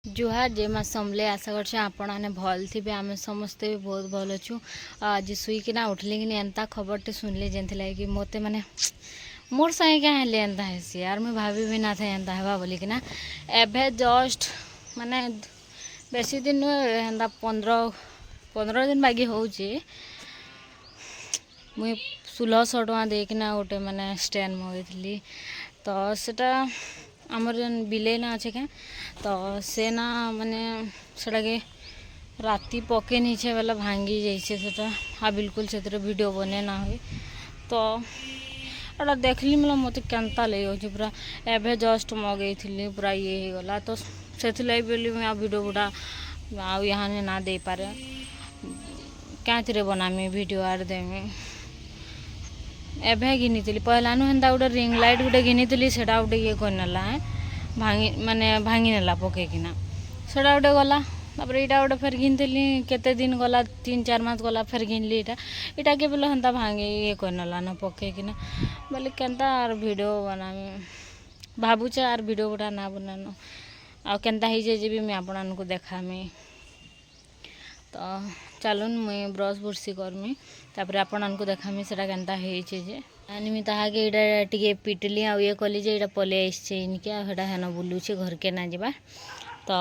जुहार जय माँ समले आशा कर आपण मैंने भल थे आम समस्ते भी बहुत भल अच्छु आज शुईकिना उठली कि एंता खबरटे सुनली जेनथिला कि मते माने मोर साई क्या हेले एंता हेसी यार मैं भाभी भी ना थे एंता हेबा बोलिकिना एभे जस्ट माने बेसी दिन नुहे एंता 15 दिन बाकी होउची मुई 1600 टଙ୍କା देकिना गोटे माने स्टैंड मगैली तो सेटा आमर जन बिले ना अच्छे क्या तो से ना माने सेटा के राति पके नीचे वाला भांगी जाइए सेटा हाँ बिल्कुल से वीडियो बने ना हुए तो एटा देखली मतलब मत केन्ता लगे पूरा एभे जस्ट मगई थी पूरा ये गला तो से बोली मुझे वीडियो गुड़ा आउ यहाँ ना दे पारे क्या बनामी वीडियो आर देमी एभे घिनी पहला नु हेन्ता गोटे रिंग लाइट गोटे घिनी से गोटे ये करनेला भांगी माने भांगी नेला पकेकिना सेटा गोटे गला तापर इटा गोटे फेर घिनी केते दिन गला 3-4 मास गला फेर घिनली इटा के बोले हेन्ता भांगी ये करनेला न पकेकिना बोले केन्ता आर वीडियो बनामी भाबुचे आर वीडियो गुटा ना बनानो आ केन्ता ही जे भी मैं आपको देखामी तो चलून मुई ब्रश बुर्सी करमी तापर आपको देखामी सेटा केन्ता हेइचे जे आनिमी ताहाके इटा टिके पिटली आ ये कली जे इटा पले आइछे इनके आ हेटा हेन बुलुचे घर के ना जिबा तो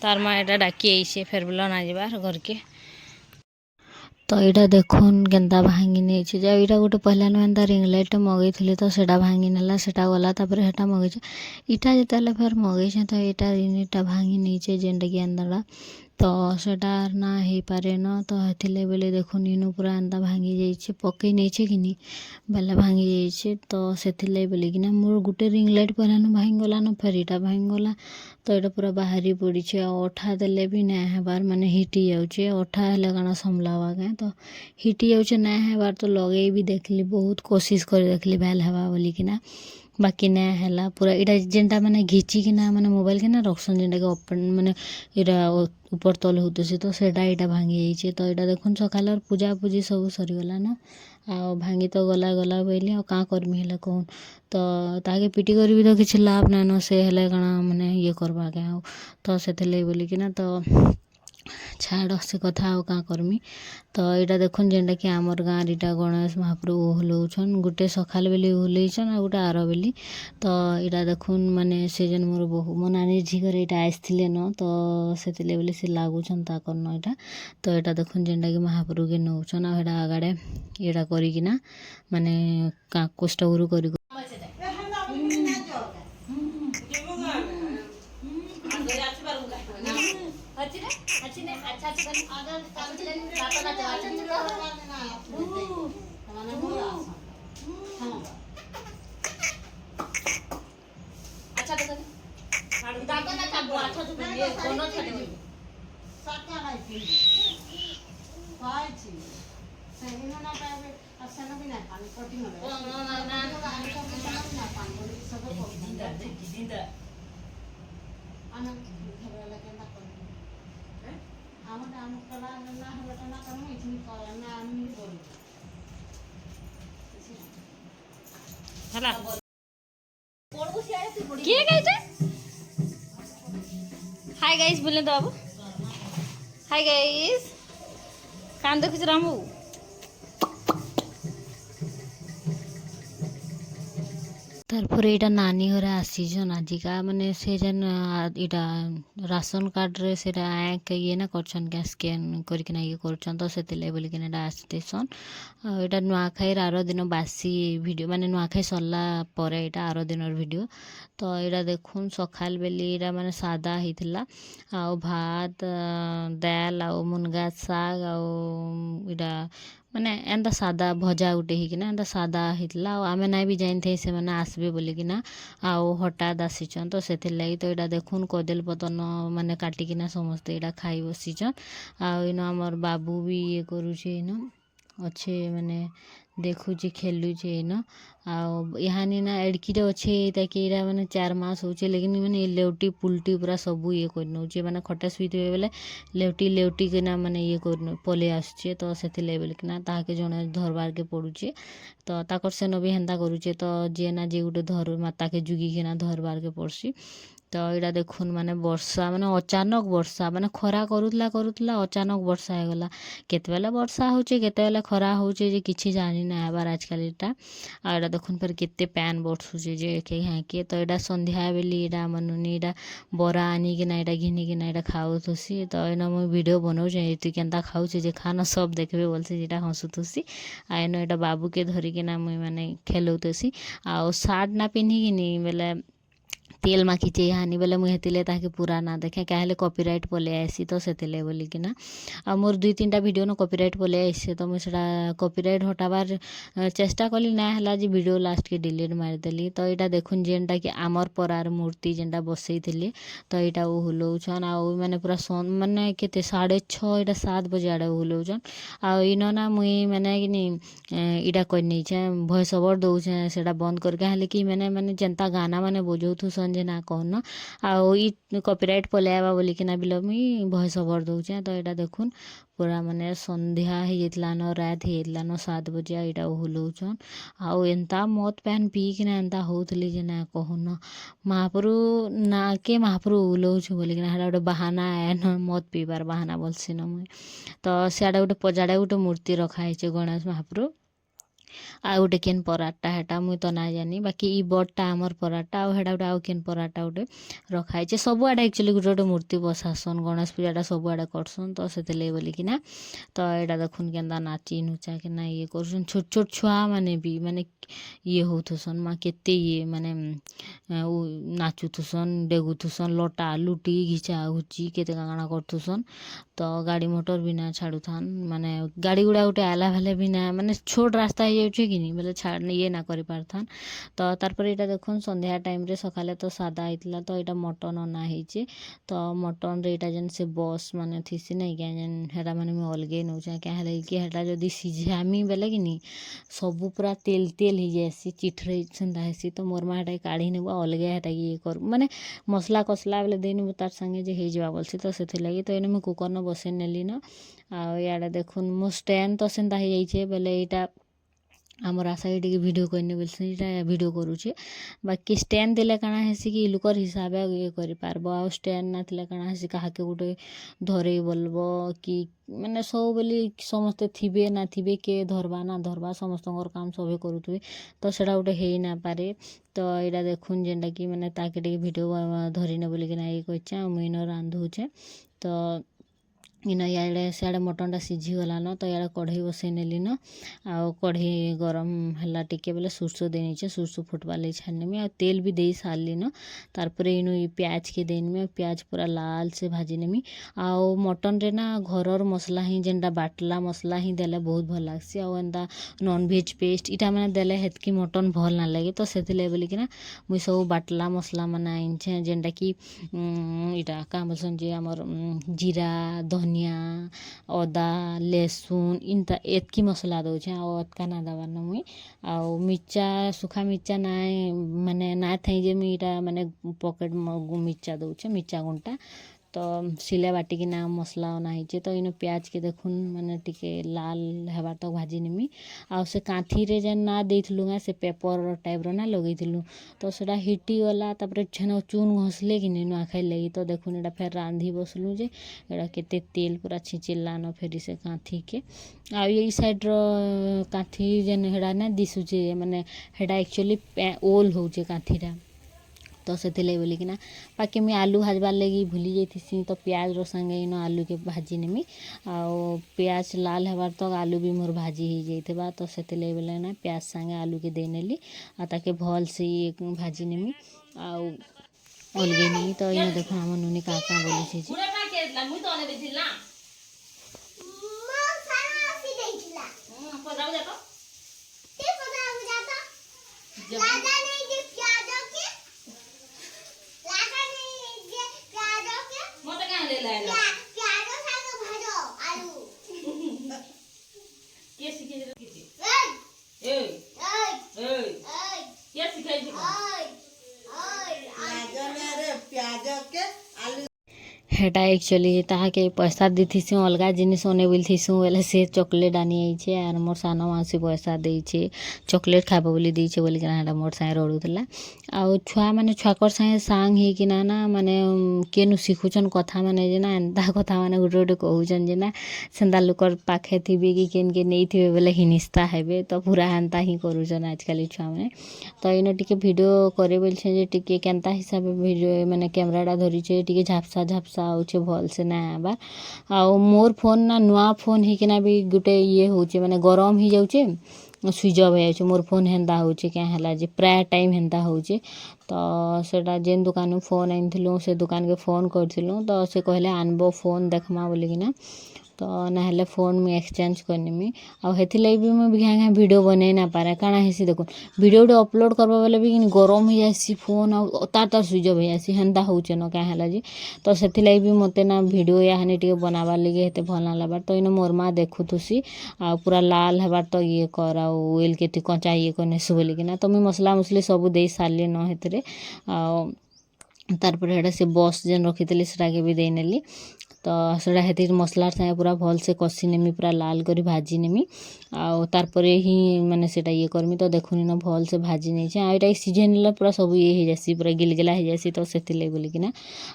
तार माँ एटा डाकी आइछे फेर बोला ना जिबा घर के तो यहाँ देखुन केन्ता भांगी नहीं जा गोटे पहला एंता रिंग लाइट मगई तो सेटा भांगी नेला सेटा गला तापर हेटा मगई इटा जिते फेर मगई तो यहाँ भांगी नहीं जेनटा कि एंता तो सेटा ना हो पारे न तो हेथिले बोले देखुन इनु पूरा एंता भांगी जाइए पकई नहीं कि नहीं बेले भांगी जाइए तो से बोले कि मोर गुटे रिंग लाइट पहला भांगी गला न फेर इटा भांगी गला तो यहाँ पूरा बाहरी पड़ी अठा देले भी ना हेबार माने हिटी जाऊे अठा हेले काना संभलावा के तो हिटी जाऊे ना हेबार तो लगे भी देखली बहुत कोशिश कर देखली भैल हेबा बोलिकिना बाकी ना हैला पूरा इटा जेनटा माने घिचिकिना माने मोबाइल के ना रखसन जेनटा के ओपन माने इटा ऊपर तल होते से तो सेटा इटा भांगी जाइए तो यहाँ देखुन सकाल पूजा पूजी सब सरीगला न आ भांगी तो गला गला बोली क्या करमी हेले कहून तो ताके पिटी कर भी तो किसी लाभ ना न से हेले काना माने ये करवा के तो से बोलिकिना तो छाड़ से कथा क्या करमी तो यहाँ देखुन जेनटा कि आमर गाँव इटा गणेश महाप्रभु ओहलौछन गोटे सकाल बेली ओहलैछन आ गोटे आर बेली तो यहाँ देखुन माने से जन मोर बहु मो नानी झीकर यहाँ आसते न तो से बोले से लगुन ताकर न यहाँ तो यहाँ देखुन जेनटा कि महाप्रभु के नौछन आ आगाड़े यहाँ करिकिना माने काकोष्ट उरु करी हाय गाइस बोले तो बाबू हाय गाइस कान देखुछ रामू तारपर यहाँ नानी घर आसीजन आजिका माने से जन यहाँ राशन कार्ड रे से ये ना करछन क्या स्कैन करकिना ये करछन तो से बोलिकिना आसतेसन यहाँ नुआखाई आर दिन बासी वीडियो माने नुआखाई सरला पर यहाँ आर दिन वीडियो तो यहाँ देखुन सकाल बेली यहाँ माने सादा होता आ भात दाल आ मुनगा साग आ माने एंता सादा भजा गुटे हिकिना एंता सादा हितला आमे ना भी जाइन थे से माने आसबे बोलिकिना आउ हठात आसीचन तो से लगी तो यहाँ देखुन कदेल पतन माने काटिकिना समस्ते यहाँ खाई बसीचन आउ आमर बाबू भी ये करुचे इन अच्छे माने देखुचे खेलुचे इन आहानी ना एड़की अच्छे ताकि यहाँ माने 4 मास होचे लेकिन माने लेउटी पुलटी पूरा सबू ये कर नौचे माने खटा शुईथे बेले लेउटी लेउटी के ना माने ये कर पले आसुचे तो से बोलिकिना ताके जड़े धरबार के पड़ुचे तो ताकर सेन भी हेन्ता करुचे तो जे ना जे गोटे धर माता के जुगिकिना धरबार के पड़सी तो यहाँ देखुन माने वर्षा माने अचानक वर्षा माने खरा करूला करूला अचानक वर्षा हो गला केतेबेले वर्षा होचे केतेबेले खरा होचे जे किछि जानि ना आबार आजकल इटा आ यहाँ देखुन फिर केते पैन बरसुचे जे के हाके तो यहाँ संध्या बेली यहाँ मनुनी यहाँ बरा आनी कि ना यहाँ घिनी कि ना यहाँ खाऊथुसी तो एन मुई वीडियो बनाऊे तु केन्ता खाऊचे जे खाना सब देखबे बोलसे जेटा हंसुथुसी आ एन यहाँ बाबू के धरिकिना मुई माने खेलौथुसी आ सार्ट ना पिन्हिकिनी बेले तेल माखिचे हानि बेले मुई हेतिले ताके पूरा ना देखे काहेले कॉपीराइट पले आइसी तो सेतिले बोलिकिना आ मोर 2-3टा वीडियो न कॉपीराइट पले आइसे तो मुई सेटा कॉपीराइट हटाबार चेष्टा कली ना हला जे वीडियो लास्ट के डिलीट मार देली तो यहाँ देखुन जेनटा कि आमर परार मूर्ति जेनटा बसैथिले तो यहाँ वो हुलौछन आ माने पूरा माने केते 6:30 यहाँ 7 बजे आड़े हुलौछन आ इनो ना मुई माने किनी इटा कर नहींछे भॉइस ओवर दौछे सेटा बंद करके हाले कि माने जेनता गाना माने बजौथुसन जे ना कहन आउ इ कॉपीराइट पलेआबा बोलिकिना बिलो मुई भॉइस ओवर दौछे तो यहाँ देखुन पूरा माने संध्या हो जाइतला न रात हो जाइतला न 7 बजे यहाँ हुलौछन आउ एंता मद पैन पीकिना एंता होउथली जे ना कहन महाप्रभु ना के महाप्रभु हुलौछु बोलिकिना हेटा गोटे बाहाना आए न मद पीबार बाहाना बोलसी न मुई तो सियाडे गोटे पजाड़े गोटे मूर्ति रखा है गणेश महाप्रभु आ गोटे केन पराटा हेटा मुई तो ना जानी बाकी इ बड़टा आमर पराटा आ हेटा गोटे आउ केन पराटा गोटे रखा है सब आड़े एक्चुअली गोटे गोटे मूर्ति बसासन गणेश पूजाटा सब आड़े करसन तो सेतिले बोलिकिना तो यहाँ देखुन केन्ता नाची नुचा के ना ये करसन छोट छोट छुआ माने भी माने ये होथुसन माँ केते ये माने नाचुथुसन डेगुथुसन लटा लुटी घिचा घुची केते काଣା करथुसन तो गाड़ी मोटर भी ना छाड़ुथान माने गाड़ी गुड़ा गोटे आला भाले भी ना माने छोट रास्ता हो जाउछे कि नहीं बोले छाड़ ये ना करि पारथान तो तारपर यहाँ देखुन संध्या टाइम रे सकाले तो सादा आइतला तो यहाँ मटन अना होइचे तो मटन रे यहाँ जेन से बस माने थीसी नहीं क्या जेन हेटा माने मैं अलगे नौचा क्या है कि हेटा जदि सिझामी बेले कि नहीं सबू पूरा तेल तेल ही जाएसी चिठरे सेंता हेसी तो मोर माँ हेटा काढ़ी नेबो अलगे हेटा ये कर माने मसला कसला बेले देनेबो तार संगे जे हेइजिबा बोलसी तो सेथिलागि तो एने मैं कुकर न बसे नेली न आ इयाडे देखुन मो स्टैंड तो सेंता हो जाइछे बेले इटा आमर आशा ये वीडियो करने बोलते वीडियो करुचे बाकी स्टैंड देले काଣା हेसी कि लुकर हिसाब ये करि पारबो आ स्टैंड ना थिले काଣା हेसी काहाके गोटे धरे बोलबो कि माने सब बोली समस्ते थिबे ना थिबे के धरबा ना धरबा समस्तଙ୍କର काम सभे करुथुबे तो सेटा गोटे हेई ना पारे तो यहाँ देखुन जेनटा कि माने ताके टिके वीडियो धरिने बोलिकिना ये कहचे मुई न रांधुचे तो इन इे सियाड़े मटनटा सीझीगला न तो इे कढ़ई बसई नेली न आ कढ़ई गरम है टिके बेले सुरसो देनीचे सुरसो फुटवा लगी छाड़नेमी आ तेल भी दे सारली न तारपर इनु प्याज के देनमी प्याज पूरा लाल से भाजी नेमी आउ मटन रे ना घरर मसला ही जेनटा बाटला मसला ही देले बहुत भल लागसी आउ एंता नॉनवेज पेस्ट इटा मैंने देले हेतकी मटन भल ना लगे तो सेथिले बोलिकिना मुई सब बाटला मसला माने आइछे जेनटा कि इटा का बोलसन जे हमर जीरा धनिया अदा लहसुन इनता एतकी मसला दौछे आ एतका ना दबार न मुई आउ मिर्चा सुखा मिर्चा ना माने ना थई जे मुई इटा माने पॉकेट मिर्चा दौछे मिर्चा गुंटा तो सिले बाटिकी ना मसला अना होइचे तो इन प्याज के देखुन माने टिके लाल हेबार तक भाजी नेमी आ से कांथी रे जेन ना देइथलुगा से पेपर टाइप रो ना लगेइथलु तो सेटा हिटी गला तापर छेनो चून घसले कि नहीं नुआ खाई लगी तो देखुन एटा फेर रांधी बसलु जे एटा केते तेल पूरा छिचिला न फेरी से कांथी के आ ये साइड रो कांथी जेन हेडा ना दिसुचे माने हेडा एक्चुअली ओल होउचे कांथीरा तो सेथिले बोलिकिना बाकी मुई आलू भाजबार लगी भूली जाइथिसी तो प्याज रो संगे इन आलू के भाजी नेमी आउ प्याज लाल हेबार तक आलू भी मोर भाजी ही जाइथिबा तो सेथिले बोले ना प्याज संगे आलू के दे नेली आ ताके भल से भाजी नेमी आउ अलगे नेमी तो इन देखो हम नुनी काका बोली छी जी हेटा एक्चुअली ताके पैसा देथिसु अलगा जिनिस ओने बोलथिसु बोले से चॉकलेट आनी आइछे आर मोर सानो मासी पैसा देइछे चॉकलेट खाबो बोली देइछे बोली कि हेटा मोर साथे रडुतला आ छुआ माने छुआकर साथे सांग ही कि ना माने केनु सिखुछन कथा माने जे ना एंता कथा माने गुटे गुटे कहउछन जे ना सेंदा लोकर पाखे थिबे कि केन के नै थिबे बोले हिनिस्ता हेबे तो पूरा एंता ही करूछन आजकल छुआ माने तो इनो टिके वीडियो करे बोलछे जे टिके केनता हिसाब वीडियो माने कैमराटा धरिछे टिके झापसा झापसा आउछे भल से ना आबार आ मोर फोन ना नुआ फोन ही किना भी गुटे ये होचे माने गरम ही जाउचे स्विच ऑफ हो जाउचे मोर फोन हेंदा होचे क्या हला जे प्राय टाइम हेंदा होचे तो सेटा जेन दुकान फोन आनिथिलु से दुकान के फोन करथिलु तो से कहले आनबो फोन देखमा बोली किना तो ना फोन मुझे एक्सचेंज करनेमी आउ हेथिलाई भी मुझे घाँ वीडियो बनै ना पारे काଣା हेसी देखो वीडियो गुटे अपलोड करबा बेले भी गरम हो जासी फोन आ तार स्विच ऑफ हो जासी हेंदा होचे न क्या हला जी तो सेथिलाई भी मते ना वीडियो याहानी टिके बनाबार लगे हेते भल ना लागबार तो इन मोर माँ देखुथुसी आ पूरा लाल हेबार तो ये कर आइल के कंचा ये करनेसु बोली किना तो मुझे मसला मसली सब दे सारली न हेतरे आ तारपर हेटा से बस जेन रखी सेटा के भी देनेली तो सेटा हेती मसलार सागे पूरा भल से कषि नेमी पूरा लाल करी भाजी नेमी आ तारपर ही माने सेटा ये करमी तो देखुनी न भल से भाजी नहीं आ एटा सीझे नेला पूरा सब ये हो जासी पूरा गिलगिला हो जासी तो सेति बोली किना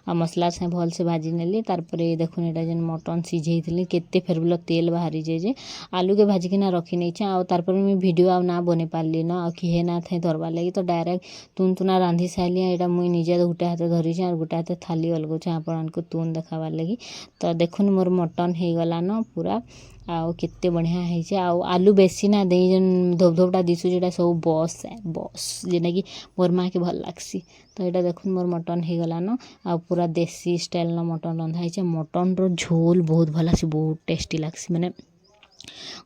आ मसलार सागे भल से भाजी नेली तारपर देखुनी एटा जेन मटन सीझेइथिली केते फेर बोलो तेल बाहरी जे आलू के भाजी किना रखी नहीं आ तारपर मुझे वीडियो आ ना बने पारली न आ किहे ना थे धरबार लगी तो डायरेक्ट तुन तुना रांधि सारली एटा मुई निजे गुटे हाथे धरिछे और गुटे हाथे थाली अलगोछे आपनको तुन देखाबार लगी तो देखुन मोर मटन हो गला न पूरा आउ केते बढ़िया है आउ आलू बेसी ना दे जन धोबधोबटा दिशु जेटा सब बस है बस जेना कि मोर माँ के भल लागसी तो यहाँ देखुन मोर मटन हो गला न आ पूरा देसी स्टाइल न मटन रंधा है मटन रो झोल बहुत भल आसी बहुत टेस्टी लागसी माने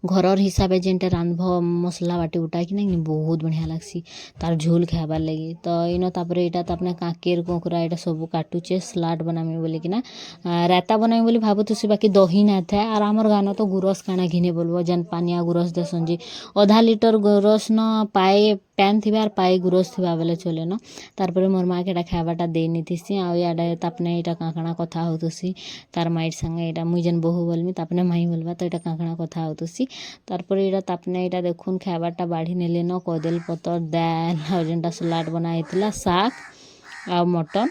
घरर हिसाब जेनटा रांधब मसला बाटी उटा कि ना बहुत बढ़िया लागसी तार झोल खाबार लगी तो इन तापर यहाँ तो अपने काकेर कोकरा यहाँ सब काटुचे सलाड बनामी बोली कि ना रायता बनामी बोली भावुथुसी बाकी दही ना था और आमर गाना तो गुरस काना घिने बोलबो जेन पानिया गुरस देसन जी आधा लिटर गुरस न पाए पैन थी और पाए गुरस थी बेले चले न तारपर मोर माँ के खाबाटा देनी थी आ इे तापने यहाँ काकणा कथा होतुसी तार माइर संगे यहाँ मुई जेन बहु बोलमी तापने माई बोलबा तो यहाँ काकणा कथा होतुसी तारपर यहाँ तापने यहाँ देखुन खाबाटा बाढ़ी नेले न कदल पतर दाल और जेनटा सलाड बनाइथिला साग आ मटन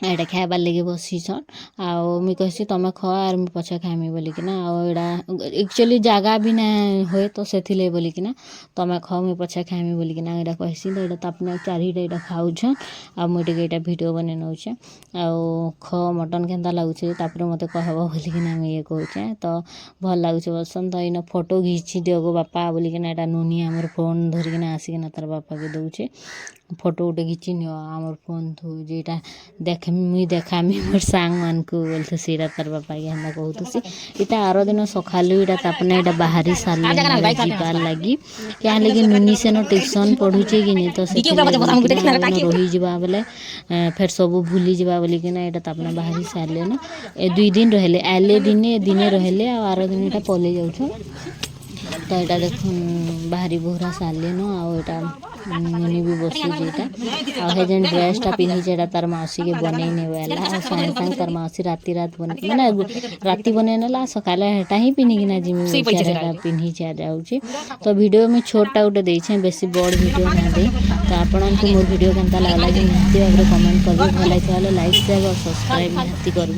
एटा खाबार लगे बसीछन आउ मुई कहसी तमे खा आर मुई पछे खाइमी बोली किना आउ एटा एक्चुअली जगह भी ना होए तो सेथिले बोली किना तमे खा मुई पछे खाइमी बोली किना एटा कहसी तो एटा तापने चारिटा एटा खाउछन आ मुई टिके एटा वीडियो बने नउछे आउ ख मटन केनता लागुछे तापर मते कहबो बोली किना मुई ये कहउछे तो भल लागुछे बसन तो इन फोटो घिची दियो गो बापा बोली किना एटा नुनी हमर फोन धरि किना आसी किना तार बापा के दउछे फोटो उटे घिची नियो हमर फोन थु जेटा देख मुई देखामी मोर सांग मान को बोलते सीरा तार बापा के हेंदा कहउतुसी इता आरो दिन सखालु इटा तापने इटा बाहरी सारले जीपार लगी क्या लगी नुनी सेनो ट्यूशन पढुचे कि नहीं तो से रही जिबा बोले फिर सब भूली जिबा बोली कि ना इटा तापने बाहरी सारले न ए 2 दिन रहले आले दिने दिने रहले आ आरो दिन इटा पले जाउछो तो यहाँ देखुन बाहरी बोहरा सारले न आ मुनि भी बसी जेटा आ जेन ड्रेसटा पिन्ही जेटा तार मौसी के बनैने वाला संगे संग तार मौसी रात बने माने राति बनेला सकाले हेटा ही पिन्ही किना जिमी बेचारा पिन्ही जा जाउची तो वीडियो में छोटा उटे देइछे बेसी बड़ वीडियो ना दे तो आपन को मोर वीडियो केनता लागला जे नित्य भाबरे कमेंट करबे भल लाइक शेयर और सब्सक्राइब नित्य करबे।